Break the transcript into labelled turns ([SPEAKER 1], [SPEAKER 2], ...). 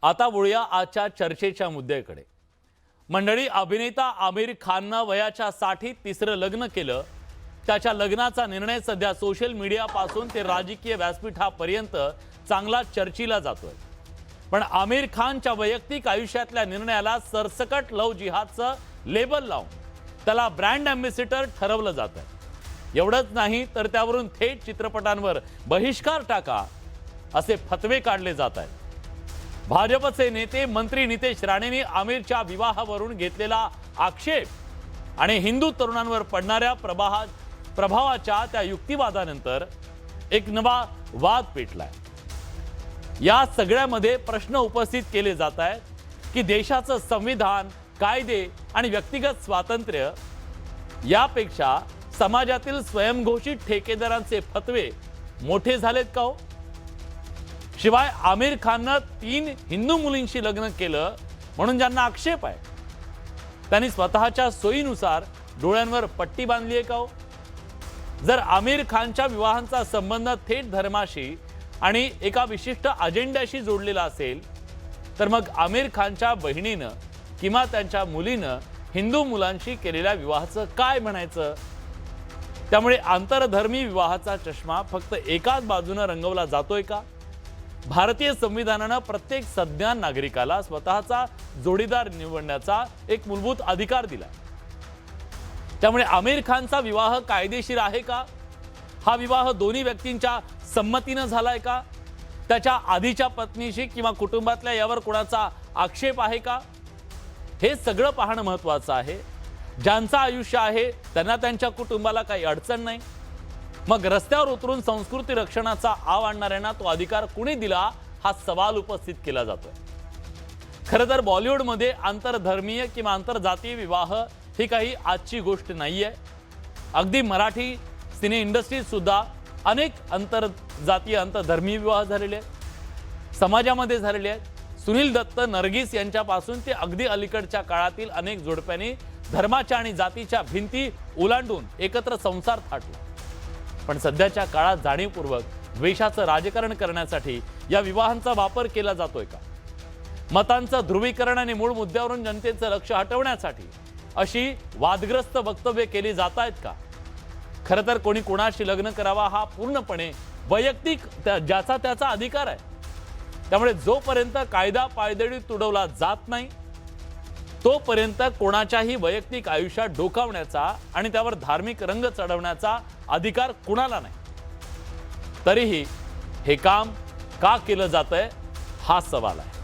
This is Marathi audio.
[SPEAKER 1] आता वळूया आजच्या चर्चेच्या मुद्द्याकडे। मंडळी, अभिनेता आमिर खाननं वयाच्या 60 तिसरं लग्न केलं। त्याच्या लग्नाचा निर्णय सध्या सोशल मीडियापासून ते राजकीय व्यासपीठापर्यंत चांगला चर्चेला जातोय। पण आमिर खानच्या वैयक्तिक आयुष्यातल्या निर्णयाला सरसकट लव्ह जिहादचं लेबल लावून त्याला ब्रँड अँबॅसेडर ठरवलं जातं। एवढंच नाही तर त्यावरून थेट चित्रपटांवर बहिष्कार टाका असे फतवे काढले जात आहेत। भाजपचे नेते मंत्री नितेश राणेंनी आमिरच्या विवाहावरून घेतलेला आक्षेप आणि हिंदू तरुणांवर पडणाऱ्या प्रभावाच्या त्या युक्तिवादानंतर एक नवा वाद पेटलाय। या सगळ्यामध्ये प्रश्न उपस्थित केले जात आहेत की देशाचं संविधान, कायदे आणि व्यक्तिगत स्वातंत्र्य यापेक्षा समाजातील स्वयंघोषित ठेकेदारांचे फतवे मोठे झालेत का हो? शिवाय आमिर खाननं 3 हिंदू मुलींशी लग्न केलं म्हणून ज्यांना आक्षेप आहे त्यांनी स्वतःच्या सोयीनुसार डोळ्यांवर पट्टी बांधली आहे का हो? जर आमिर खानच्या विवाहांचा संबंध थेट धर्माशी आणि एका विशिष्ट अजेंड्याशी जोडलेला असेल तर मग आमिर खानच्या बहिणीनं किंवा त्यांच्या मुलीनं हिंदू मुलांशी केलेल्या विवाहाचं काय म्हणायचं? त्यामुळे आंतरधर्मी विवाहाचा चष्मा फक्त एकाच बाजूने रंगवला जातोय का? भारतीय संविधानाने प्रत्येक सज्ञान नागरिकाला स्वतःचा जोडीदार निवडण्याचा एक मूलभूत अधिकार दिला। त्यामुळे आमिर खानचा विवाह कायदेशीर आहे का? हा विवाह दोन्ही व्यक्तींच्या संमतीने झालाय का? त्याच्या आधीच्या पत्नीशी किंवा कुटुंबातल्या यावर कोणाचा आक्षेप आहे का? हे सगळं पाहणं महत्त्वाचं आहे। ज्यांचं आयुष्य आहे त्यांना त्यांच्या कुटुंबाला काही अडचण नाही, मग रस्त्यावर उतरून संस्कृती रक्षणाचा आव आणणाऱ्यांना तो अधिकार कुणी दिला हा सवाल उपस्थित केला जातोय। खरं तर बॉलिवूडमध्ये आंतरधर्मीय किंवा आंतरजातीय विवाह ही काही आजची गोष्ट नाहीये। अगदी मराठी सिने इंडस्ट्रीत सुद्धा अनेक आंतरजातीय आंतरधर्मीय विवाह झालेले आहेत, समाजामध्ये झालेले आहेत। सुनील दत्त, नरगिस यांच्यापासून ते अगदी अलीकडच्या काळातील अनेक जोडप्यांनी धर्माच्या आणि जातीच्या भिंती ओलांडून एकत्र संसार थाटला। पण सध्याच्या काळात जाणीवपूर्वक द्वेषाचं राजकारण करण्यासाठी या विवाहांचा वापर केला जातोय का? मतांचं ध्रुवीकरण आणि मूळ मुद्द्यावरून जनतेचं लक्ष हटवण्यासाठी अशी वादग्रस्त वक्तव्ये केली जात आहेत का? खरं तर कोणी कोणाशी लग्न करावा हा पूर्णपणे वैयक्तिक ज्याचा त्याचा अधिकार आहे। त्यामुळे जोपर्यंत कायदा पायदळी तुडवला जात नाही तोपर्यंत कोणाच्याही वैयक्तिक आयुष्यात डोकावण्याचा आणि त्यावर धार्मिक रंग चढवण्याचा अधिकार कुणाला नाही। तरीही हे काम का केलं जातंय हा सवाल आहे।